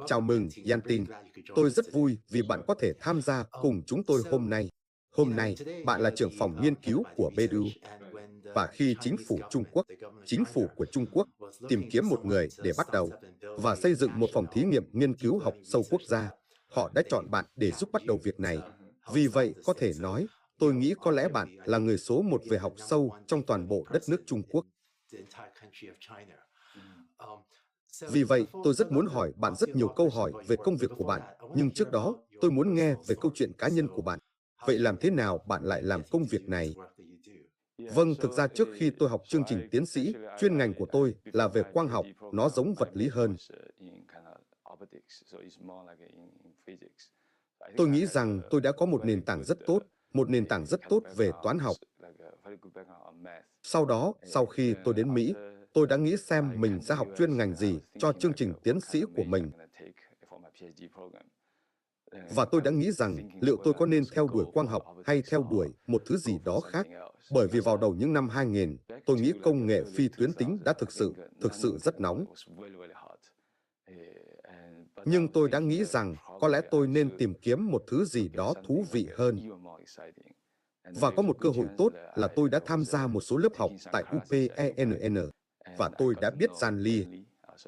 Chào mừng, Yantin. Tôi rất vui vì bạn có thể tham gia cùng chúng tôi hôm nay. Hôm nay, bạn là trưởng phòng nghiên cứu của BDU. Và khi chính phủ của Trung Quốc, tìm kiếm một người để bắt đầu và xây dựng một phòng thí nghiệm nghiên cứu học sâu quốc gia, họ đã chọn bạn để giúp bắt đầu việc này. Vì vậy, có thể nói, tôi nghĩ có lẽ bạn là người số một về học sâu trong toàn bộ đất nước Trung Quốc. Vì vậy, tôi rất muốn hỏi bạn rất nhiều câu hỏi về công việc của bạn, nhưng trước đó, tôi muốn nghe về câu chuyện cá nhân của bạn. Vậy làm thế nào bạn lại làm công việc này? Vâng, thực ra trước khi tôi học chương trình tiến sĩ, chuyên ngành của tôi là về quang học, nó giống vật lý hơn. Tôi nghĩ rằng tôi đã có một nền tảng rất tốt về toán học. Sau đó, sau khi tôi đến Mỹ, tôi đã nghĩ xem mình sẽ học chuyên ngành gì cho chương trình tiến sĩ của mình. Và tôi đã nghĩ rằng liệu tôi có nên theo đuổi quang học hay theo đuổi một thứ gì đó khác. Bởi vì vào đầu những năm 2000, tôi nghĩ công nghệ phi tuyến tính đã thực sự rất nóng. Nhưng tôi đã nghĩ rằng có lẽ tôi nên tìm kiếm một thứ gì đó thú vị hơn. Và có một cơ hội tốt là tôi đã tham gia một số lớp học tại UPenn và tôi đã biết Gian Lee.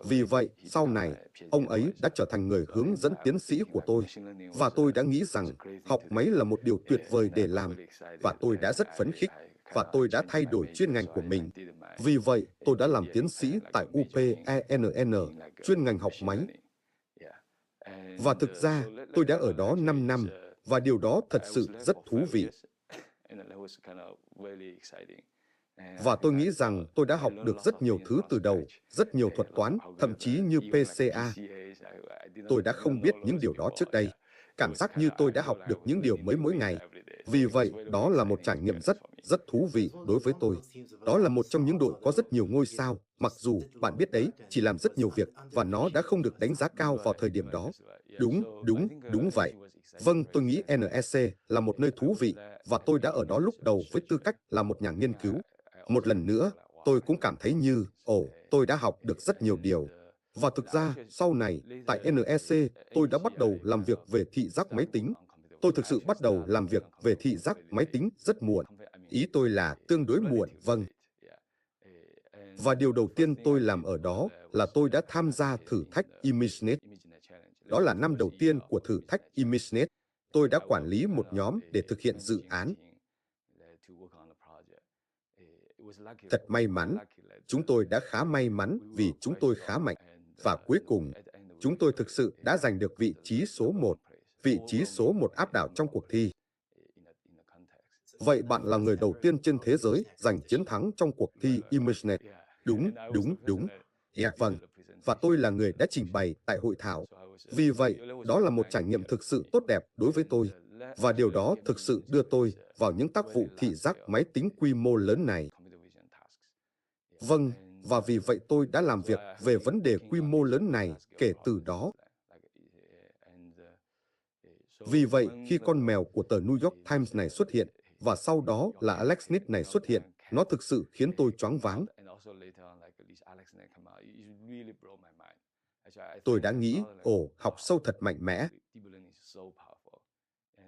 Vì vậy, sau này, ông ấy đã trở thành người hướng dẫn tiến sĩ của tôi. Và tôi đã nghĩ rằng học máy là một điều tuyệt vời để làm. Và tôi đã rất phấn khích. Và tôi đã thay đổi chuyên ngành của mình. Vì vậy, tôi đã làm tiến sĩ tại UPenn, chuyên ngành học máy. Và thực ra, tôi đã ở đó 5 năm, và điều đó thật sự rất thú vị. Và tôi nghĩ rằng tôi đã học được rất nhiều thứ từ đầu, rất nhiều thuật toán, thậm chí như PCA. Tôi đã không biết những điều đó trước đây. Cảm giác như tôi đã học được những điều mới mỗi ngày. Vì vậy, đó là một trải nghiệm rất thú vị đối với tôi. Đó là một trong những đội có rất nhiều ngôi sao, mặc dù, bạn biết đấy, chỉ làm rất nhiều việc, và nó đã không được đánh giá cao vào thời điểm đó. Đúng vậy. Vâng, tôi nghĩ NEC là một nơi thú vị, và tôi đã ở đó lúc đầu với tư cách là một nhà nghiên cứu. Một lần nữa, tôi cũng cảm thấy như, tôi đã học được rất nhiều điều. Và thực ra, sau này, tại NEC, tôi đã bắt đầu làm việc về thị giác máy tính. Tôi thực sự bắt đầu làm việc về thị giác máy tính rất muộn. Ý tôi là tương đối muộn, vâng. Và điều đầu tiên tôi làm ở đó là tôi đã tham gia thử thách ImageNet. Đó là năm đầu tiên của thử thách ImageNet. Tôi đã quản lý một nhóm để thực hiện dự án. Thật may mắn, chúng tôi đã khá may mắn vì chúng tôi khá mạnh. Và cuối cùng, chúng tôi thực sự đã giành được vị trí số một áp đảo trong cuộc thi. Vậy bạn là người đầu tiên trên thế giới giành chiến thắng trong cuộc thi ImageNet. Đúng. Vâng. Và tôi là người đã trình bày tại hội thảo. Vì vậy, đó là một trải nghiệm thực sự tốt đẹp đối với tôi. Và điều đó thực sự đưa tôi vào những tác vụ thị giác máy tính quy mô lớn này. Vâng, và vì vậy tôi đã làm việc về vấn đề quy mô lớn này kể từ đó. Vì vậy, khi con mèo của tờ New York Times này xuất hiện, và sau đó là AlexNet này xuất hiện, nó thực sự khiến tôi choáng váng. Tôi đã nghĩ, học sâu thật mạnh mẽ.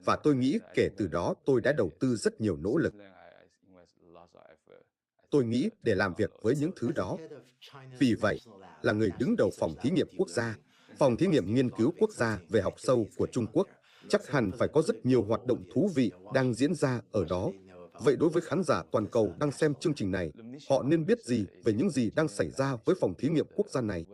Và tôi nghĩ kể từ đó tôi đã đầu tư rất nhiều nỗ lực. Tôi nghĩ để làm việc với những thứ đó. Vì vậy, là người đứng đầu phòng thí nghiệm quốc gia, phòng thí nghiệm nghiên cứu quốc gia về học sâu của Trung Quốc, chắc hẳn phải có rất nhiều hoạt động thú vị đang diễn ra ở đó. Vậy đối với khán giả toàn cầu đang xem chương trình này, họ nên biết gì về những gì đang xảy ra với phòng thí nghiệm quốc gia này?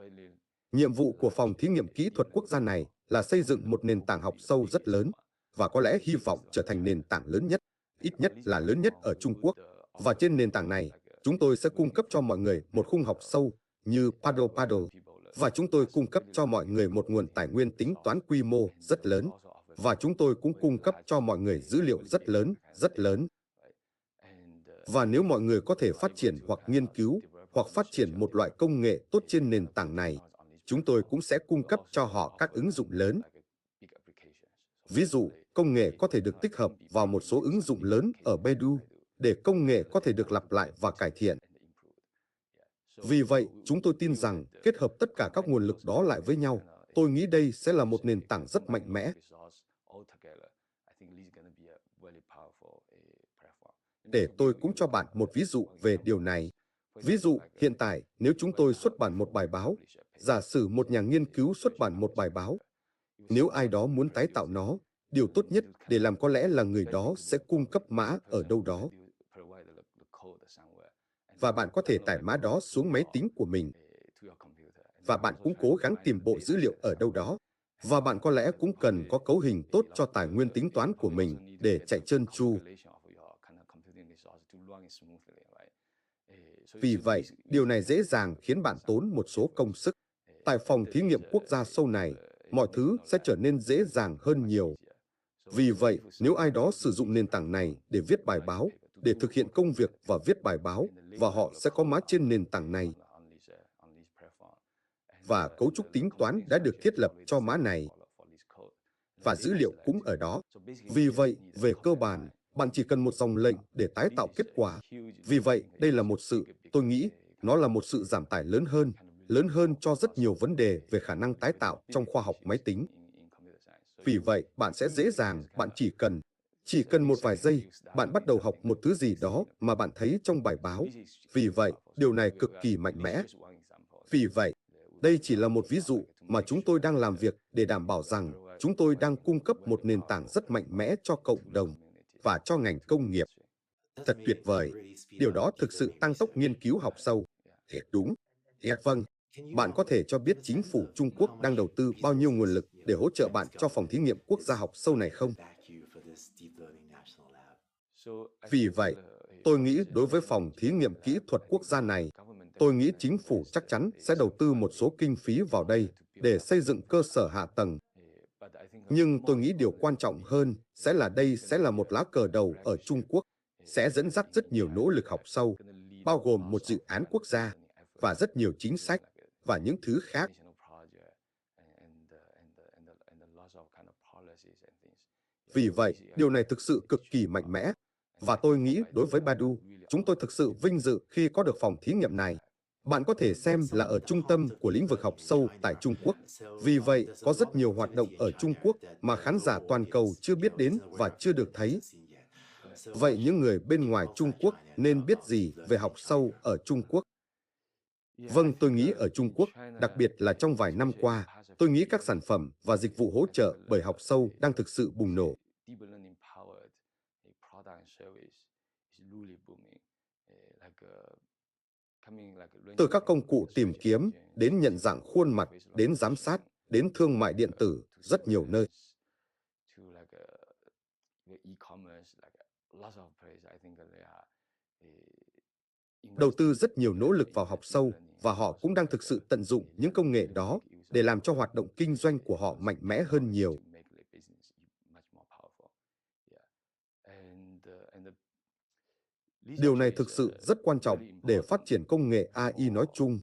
Nhiệm vụ của phòng thí nghiệm kỹ thuật quốc gia này là xây dựng một nền tảng học sâu rất lớn, và có lẽ hy vọng trở thành nền tảng lớn nhất, ít nhất là lớn nhất ở Trung Quốc. Và trên nền tảng này, chúng tôi sẽ cung cấp cho mọi người một khung học sâu như Paddle, và chúng tôi cung cấp cho mọi người một nguồn tài nguyên tính toán quy mô rất lớn, và chúng tôi cũng cung cấp cho mọi người dữ liệu rất lớn. Và nếu mọi người có thể phát triển hoặc nghiên cứu, hoặc phát triển một loại công nghệ tốt trên nền tảng này, chúng tôi cũng sẽ cung cấp cho họ các ứng dụng lớn. Ví dụ, công nghệ có thể được tích hợp vào một số ứng dụng lớn ở Baidu, để công nghệ có thể được lặp lại và cải thiện. Vì vậy, chúng tôi tin rằng kết hợp tất cả các nguồn lực đó lại với nhau, Tôi nghĩ đây sẽ là một nền tảng rất mạnh mẽ. Để tôi cũng cho bạn một ví dụ về điều này. Ví dụ, hiện tại, nếu chúng tôi xuất bản một bài báo, giả sử một nhà nghiên cứu xuất bản một bài báo, nếu ai đó muốn tái tạo nó, điều tốt nhất để làm có lẽ là người đó sẽ cung cấp mã ở đâu đó. Và bạn có thể tải mã đó xuống máy tính của mình. Và bạn cũng cố gắng tìm bộ dữ liệu ở đâu đó. Và bạn có lẽ cũng cần có cấu hình tốt cho tài nguyên tính toán của mình để chạy trơn tru. Vì vậy, điều này dễ dàng khiến bạn tốn một số công sức. Tại phòng thí nghiệm quốc gia sau này, mọi thứ sẽ trở nên dễ dàng hơn nhiều. Vì vậy, nếu ai đó sử dụng nền tảng này để viết bài báo, để thực hiện công việc và viết bài báo, và họ sẽ có mã trên nền tảng này, và cấu trúc tính toán đã được thiết lập cho mã này, và dữ liệu cũng ở đó. Vì vậy, về cơ bản, bạn chỉ cần một dòng lệnh để tái tạo kết quả. Vì vậy, đây là một sự, tôi nghĩ, nó là một sự giảm tải lớn hơn cho rất nhiều vấn đề về khả năng tái tạo trong khoa học máy tính. Vì vậy, bạn sẽ dễ dàng, bạn chỉ cần một vài giây, bạn bắt đầu học một thứ gì đó mà bạn thấy trong bài báo. Vì vậy, điều này cực kỳ mạnh mẽ. Vì vậy, đây chỉ là một ví dụ mà chúng tôi đang làm việc để đảm bảo rằng chúng tôi đang cung cấp một nền tảng rất mạnh mẽ cho cộng đồng và cho ngành công nghiệp. Thật tuyệt vời. Điều đó thực sự tăng tốc nghiên cứu học sâu. Thiệt đúng. Thiệt vâng. Bạn có thể cho biết chính phủ Trung Quốc đang đầu tư bao nhiêu nguồn lực để hỗ trợ bạn cho phòng thí nghiệm quốc gia học sâu này không? Vì vậy, tôi nghĩ đối với phòng thí nghiệm kỹ thuật quốc gia này, tôi nghĩ chính phủ chắc chắn sẽ đầu tư một số kinh phí vào đây để xây dựng cơ sở hạ tầng. Nhưng tôi nghĩ điều quan trọng hơn sẽ là đây sẽ là một lá cờ đầu ở Trung Quốc, sẽ dẫn dắt rất nhiều nỗ lực học sâu, bao gồm một dự án quốc gia và rất nhiều chính sách và những thứ khác. Vì vậy, điều này thực sự cực kỳ mạnh mẽ. Và tôi nghĩ đối với Baidu, chúng tôi thực sự vinh dự khi có được phòng thí nghiệm này. Bạn có thể xem là ở trung tâm của lĩnh vực học sâu tại Trung Quốc. Vì vậy, có rất nhiều hoạt động ở Trung Quốc mà khán giả toàn cầu chưa biết đến và chưa được thấy. Vậy những người bên ngoài Trung Quốc nên biết gì về học sâu ở Trung Quốc? Vâng, tôi nghĩ ở Trung Quốc, đặc biệt là trong vài năm qua, tôi nghĩ các sản phẩm và dịch vụ hỗ trợ bởi học sâu đang thực sự bùng nổ. Từ các công cụ tìm kiếm, đến nhận dạng khuôn mặt, đến giám sát, đến thương mại điện tử, rất nhiều nơi. Đầu tư rất nhiều nỗ lực vào học sâu và họ cũng đang thực sự tận dụng những công nghệ đó để làm cho hoạt động kinh doanh của họ mạnh mẽ hơn nhiều. Điều này thực sự rất quan trọng để phát triển công nghệ AI nói chung.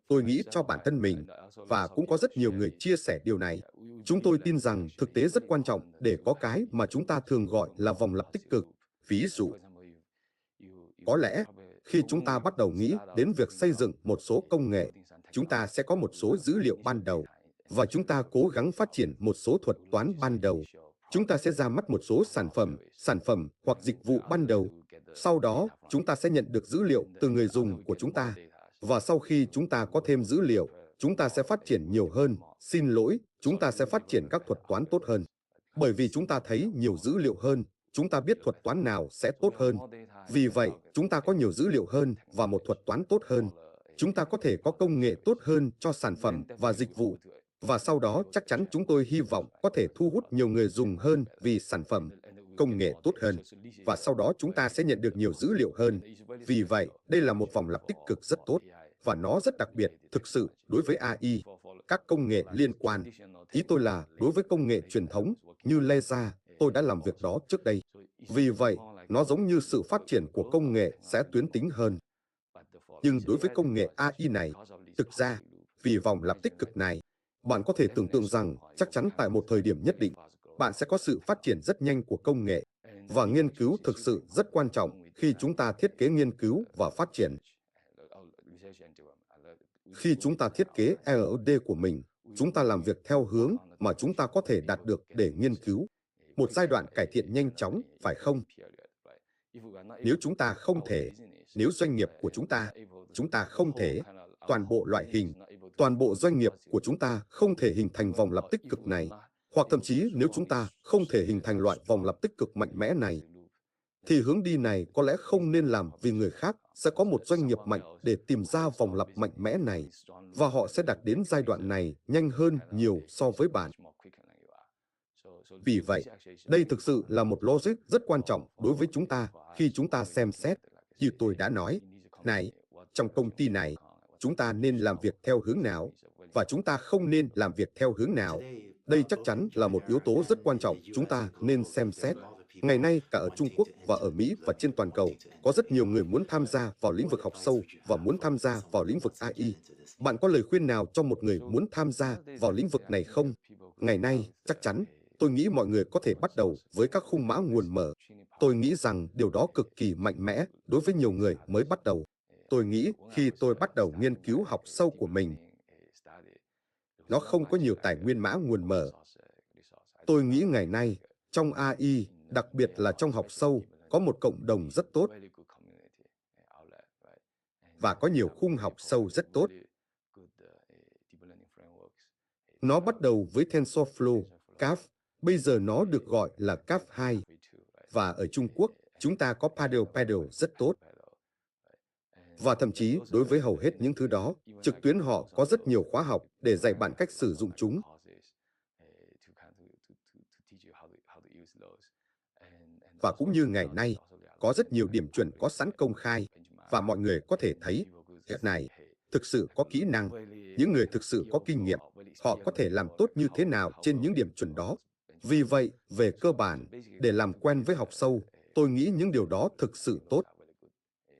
Tôi nghĩ cho bản thân mình, và cũng có rất nhiều người chia sẻ điều này. Chúng tôi tin rằng thực tế rất quan trọng để có cái mà chúng ta thường gọi là vòng lặp tích cực. Ví dụ, có lẽ khi chúng ta bắt đầu nghĩ đến việc xây dựng một số công nghệ, chúng ta sẽ có một số dữ liệu ban đầu, và chúng ta cố gắng phát triển một số thuật toán ban đầu. Chúng ta sẽ ra mắt một số sản phẩm hoặc dịch vụ ban đầu. Sau đó, chúng ta sẽ nhận được dữ liệu từ người dùng của chúng ta. Và sau khi chúng ta có thêm dữ liệu, chúng ta sẽ phát triển nhiều hơn. Xin lỗi, chúng ta sẽ phát triển các thuật toán tốt hơn. Bởi vì chúng ta thấy nhiều dữ liệu hơn, chúng ta biết thuật toán nào sẽ tốt hơn. Vì vậy, chúng ta có nhiều dữ liệu hơn và một thuật toán tốt hơn. Chúng ta có thể có công nghệ tốt hơn cho sản phẩm và dịch vụ. Và sau đó chắc chắn chúng tôi hy vọng có thể thu hút nhiều người dùng hơn vì sản phẩm, công nghệ tốt hơn. Và sau đó chúng ta sẽ nhận được nhiều dữ liệu hơn. Vì vậy, đây là một vòng lặp tích cực rất tốt. Và nó rất đặc biệt, thực sự, đối với AI. Các công nghệ liên quan. Ý tôi là, đối với công nghệ truyền thống, như laser, tôi đã làm việc đó trước đây. Vì vậy, nó giống như sự phát triển của công nghệ sẽ tuyến tính hơn. Nhưng đối với công nghệ AI này, thực ra, vì vòng lặp tích cực này, bạn có thể tưởng tượng rằng chắc chắn tại một thời điểm nhất định, bạn sẽ có sự phát triển rất nhanh của công nghệ. Và nghiên cứu thực sự rất quan trọng khi chúng ta thiết kế nghiên cứu và phát triển. Khi chúng ta thiết kế R&D của mình, chúng ta làm việc theo hướng mà chúng ta có thể đạt được để nghiên cứu. Một giai đoạn cải thiện nhanh chóng, phải không? Nếu chúng ta không thể, nếu doanh nghiệp của chúng ta không thể, toàn bộ loại hình, toàn bộ doanh nghiệp của chúng ta không thể hình thành vòng lặp tích cực này, hoặc thậm chí nếu chúng ta không thể hình thành loại vòng lặp tích cực mạnh mẽ này, thì hướng đi này có lẽ không nên làm vì người khác sẽ có một doanh nghiệp mạnh để tìm ra vòng lặp mạnh mẽ này, và họ sẽ đạt đến giai đoạn này nhanh hơn nhiều so với bạn. Vì vậy, đây thực sự là một logic rất quan trọng đối với chúng ta khi chúng ta xem xét. Như tôi đã nói, này, trong công ty này, chúng ta nên làm việc theo hướng nào, và chúng ta không nên làm việc theo hướng nào. Đây chắc chắn là một yếu tố rất quan trọng chúng ta nên xem xét. Ngày nay, cả ở Trung Quốc và ở Mỹ và trên toàn cầu, có rất nhiều người muốn tham gia vào lĩnh vực học sâu và muốn tham gia vào lĩnh vực AI. Bạn có lời khuyên nào cho một người muốn tham gia vào lĩnh vực này không? Ngày nay, chắc chắn, tôi nghĩ mọi người có thể bắt đầu với các khung mã nguồn mở. Tôi nghĩ rằng điều đó cực kỳ mạnh mẽ đối với nhiều người mới bắt đầu. Tôi nghĩ khi tôi bắt đầu nghiên cứu học sâu của mình, nó không có nhiều tài nguyên mã nguồn mở. Tôi nghĩ ngày nay, trong AI, đặc biệt là trong học sâu, có một cộng đồng rất tốt và có nhiều khung học sâu rất tốt. Nó bắt đầu với TensorFlow, CAF, bây giờ nó được gọi là CAF 2. Và ở Trung Quốc, chúng ta có Paddle rất tốt. Và thậm chí đối với hầu hết những thứ đó, trực tuyến họ có rất nhiều khóa học để dạy bạn cách sử dụng chúng. Và cũng như ngày nay, có rất nhiều điểm chuẩn có sẵn công khai, và mọi người có thể thấy, hiện này, thực sự có kỹ năng, những người thực sự có kinh nghiệm, họ có thể làm tốt như thế nào trên những điểm chuẩn đó. Vì vậy, về cơ bản, để làm quen với học sâu, tôi nghĩ những điều đó thực sự tốt.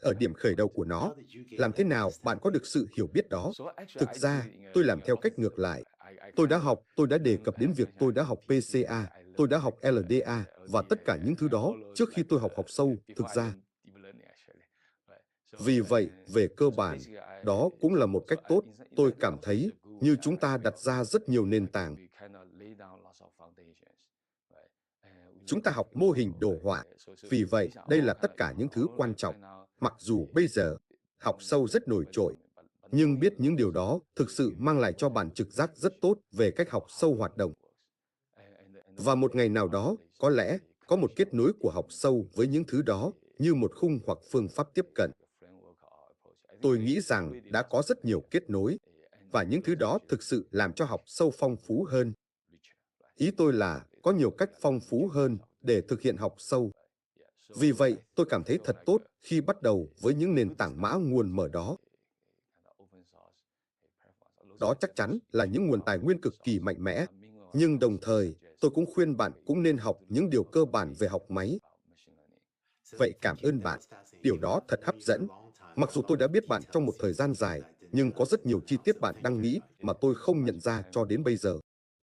Ở điểm khởi đầu của nó, làm thế nào bạn có được sự hiểu biết đó? Thực ra, tôi làm theo cách ngược lại. Tôi đã đề cập đến việc tôi đã học PCA, tôi đã học LDA và tất cả những thứ đó trước khi tôi học học sâu, thực ra. Vì vậy, về cơ bản, đó cũng là một cách tốt. Tôi cảm thấy như chúng ta đặt ra rất nhiều nền tảng. Chúng ta học mô hình đồ họa. Vì vậy, đây là tất cả những thứ quan trọng. Mặc dù bây giờ, học sâu rất nổi trội, nhưng biết những điều đó thực sự mang lại cho bạn trực giác rất tốt về cách học sâu hoạt động. Và một ngày nào đó, có lẽ, có một kết nối của học sâu với những thứ đó như một khung hoặc phương pháp tiếp cận. Tôi nghĩ rằng đã có rất nhiều kết nối, và những thứ đó thực sự làm cho học sâu phong phú hơn. Ý tôi là có nhiều cách phong phú hơn để thực hiện học sâu. Vì vậy, tôi cảm thấy thật tốt khi bắt đầu với những nền tảng mã nguồn mở đó. Đó chắc chắn là những nguồn tài nguyên cực kỳ mạnh mẽ, nhưng đồng thời, tôi cũng khuyên bạn cũng nên học những điều cơ bản về học máy. Vậy cảm ơn bạn. Điều đó thật hấp dẫn. Mặc dù tôi đã biết bạn trong một thời gian dài, nhưng có rất nhiều chi tiết bạn đang nghĩ mà tôi không nhận ra cho đến bây giờ.